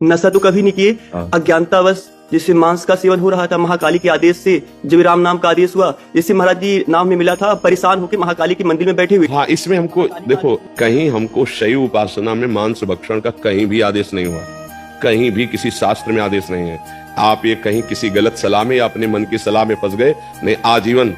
नशा तो कभी नहीं किए, अज्ञानतावश जिससे मांस का सेवन हो रहा था, महाकाली के आदेश से जब राम नाम का आदेश हुआ, जिससे महाराज जी नाम में मिला था, परेशान होकर महाकाली के मंदिर में बैठे हुए। हाँ, इसमें हमको देखो, कहीं हमको शैव उपासना में मांस भक्षण का कहीं भी आदेश नहीं हुआ, कहीं भी किसी शास्त्र में आदेश नहीं है। आप ये कहीं किसी गलत सलाह में या अपने मन की सलाह में फंस गए, नहीं, आजीवन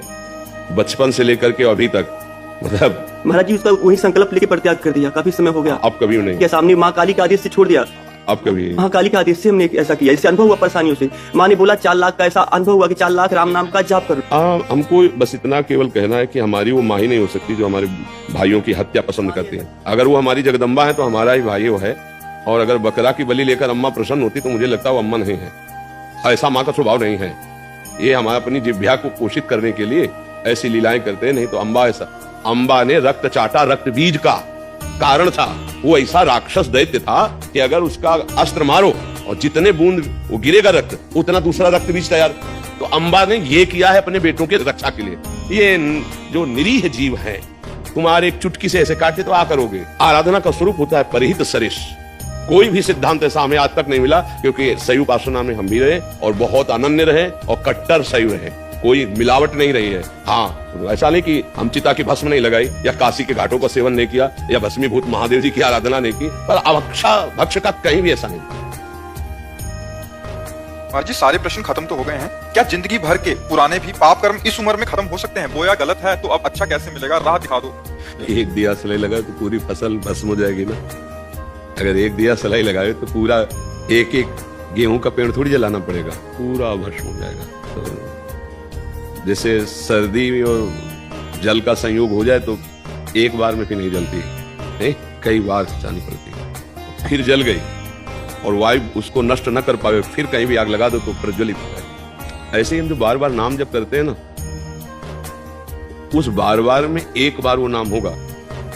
बचपन से लेकर के अभी तक मतलब महाराज जी उसका वही संकल्प लेके परित्याग कर दिया, काफी समय हो गया। अब कभी नहीं, क्या सामने माँ काली के आदेश से छोड़ दिया? अब कभी महाकाली के आदेश से हमने ऐसा किया, इससे अनुभव हुआ परेशानियों से। माँ ने बोला 4 लाख का ऐसा अनुभव हुआ कि 4 लाख राम नाम का जाप करो। हमको बस इतना केवल कहना है कि हमारी वो माँ ही नहीं हो सकती जो हमारे भाइयों की हत्या पसंद करती है। अगर वो हमारी जगदम्बा है तो हमारा ही भाई वो है, और अगर बकरा की बलि लेकर अम्मा प्रसन्न होती तो मुझे लगता है वो अम्मा नहीं है। ऐसा माँ का स्वभाव नहीं है। ये हमारा अपनी जिह्वा को पोषित करने के लिए ऐसी लीलाएं करते हैं, नहीं तो अम्बा ने रक्त चाटा, रक्त बीज का कारण था। वो ऐसा राक्षस दैत्य था कि अगर उसका अस्त्र मारो और जितने बूंद वो गिरेगा रक्त, उतना दूसरा रक्त बीज तैयार। तो अम्बा ने ये किया है अपने बेटों के रक्षा के लिए। ये जो निरीह जीव है, तुम्हारे एक चुटकी से ऐसे काटे तो आ करोगे। आराधना का स्वरूप होता है परिहित सरिष। कोई भी सिद्धांत ऐसा हमें आज तक नहीं मिला, क्योंकि शैव उपासना में हम भी रहे और बहुत अनन्य रहे और कट्टर शैव रहे, कोई मिलावट नहीं रही है। हाँ, ऐसा नहीं कि हम चिता की भस्म नहीं लगाई या काशी के घाटों का सेवन नहीं किया या भस्मीभूत महादेव जी की आराधना नहीं की, पर भक्ष का कहीं भी ऐसा नहीं। महाराज जी, सारे प्रश्न खत्म तो हो गए हैं। क्या जिंदगी भर के पुराने भी पाप कर्म इस उम्र में खत्म हो सकते हैं? बोया गलत है तो अब अच्छा कैसे मिलेगा? राह दिखा दो। एक दिया सलाई लगा तो पूरी फसल भस्म हो जाएगी ना। अगर एक दिया सलाई लगाए तो पूरा एक एक गेहूं का पेड़ थोड़ी जलाना पड़ेगा, पूरा भस्म हो जाएगा। तो जैसे सर्दी और जल का संयोग हो जाए तो एक बार में फिर नहीं जलती, नहीं, कई बार जानी पड़ती। फिर जल गई और वायु उसको नष्ट न कर पाए, फिर कहीं भी आग लगा दो तो प्रज्वलित हो जाए। ऐसे ही हम जो बार बार नाम जप करते हैं ना, उस बार बार में एक बार वो नाम होगा,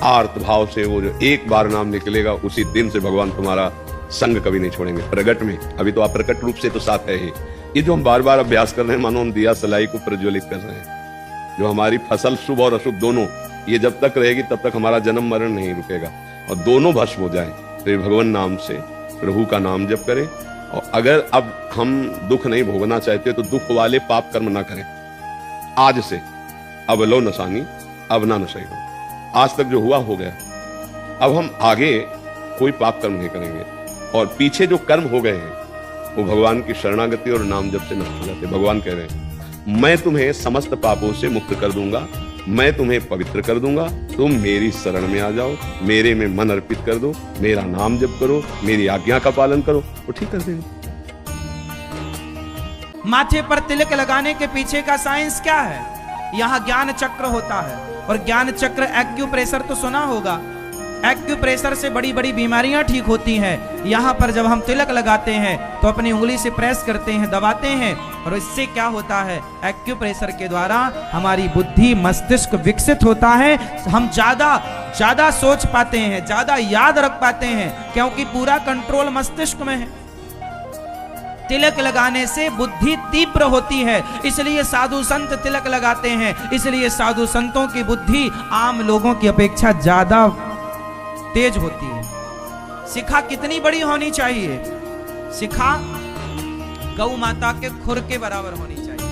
आर्त भाव से वो जो एक बार नाम निकलेगा, उसी दिन से भगवान तुम्हारा संग कभी नहीं छोड़ेंगे। प्रगट में अभी तो आप प्रकट रूप से तो साथ है ही। ये जो हम बार बार अभ्यास कर रहे हैं, मानो हम दिया सलाई को प्रज्वलित कर रहे हैं। जो हमारी फसल शुभ और अशुभ दोनों, ये जब तक रहेगी तब तक हमारा जन्म मरण नहीं रुकेगा, और दोनों भस्म हो जाए तो ये भगवान नाम से प्रभु का नाम जप करें। और अगर अब हम दुख नहीं भोगना चाहते तो दुख वाले पाप कर्म ना करें। आज से अब लो नसानी अब ना नशा हो। आज तक जो हुआ हो गया, अब हम आगे कोई पाप कर्म नहीं करेंगे, और पीछे जो कर्म हो गए हैं वो भगवान की शरणागति और नाम जप से नष्ट हो जाते। भगवान कह रहे हैं, मैं तुम्हें समस्त पापों से मुक्त कर दूंगा, मैं तुम्हें पवित्र कर दूंगा, तुम मेरी शरण में आ जाओ, मेरे में मन अर्पित कर दो, मेरा नाम जप करो, मेरी आज्ञा का पालन करो, वो ठीक कर देंगे। माथे पर तिलक लगाने के पीछे का साइंस क्या है? यहाँ ज्ञान चक्र होता है, और ज्ञान चक्र एक्यूप्रेशर तो सुना होगा। एक्यूप्रेशर से बड़ी बड़ी बीमारियां ठीक होती हैं। यहाँ पर जब हम तिलक लगाते हैं तो अपनी उंगली से प्रेस करते हैं, दबाते हैं, और इससे क्या होता है? एक्यूप्रेशर के द्वारा हमारी बुद्धि, मस्तिष्क विकसित होता है। हम ज्यादा सोच पाते हैं, ज्यादा याद रख पाते हैं, क्योंकि पूरा कंट्रोल मस्तिष्क में है। तिलक लगाने से बुद्धि तीव्र होती है, इसलिए साधु संत तिलक लगाते हैं। इसलिए साधु संतों की बुद्धि आम लोगों की अपेक्षा ज्यादा तेज होती है। शिखा कितनी बड़ी होनी चाहिए? शिखा गौ माता के खुर के बराबर होनी चाहिए।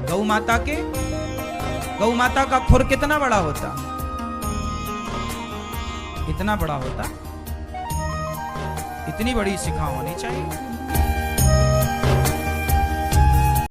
गौ माता का खुर कितना बड़ा होता? इतना बड़ा होता। इतनी बड़ी शिखा होनी चाहिए।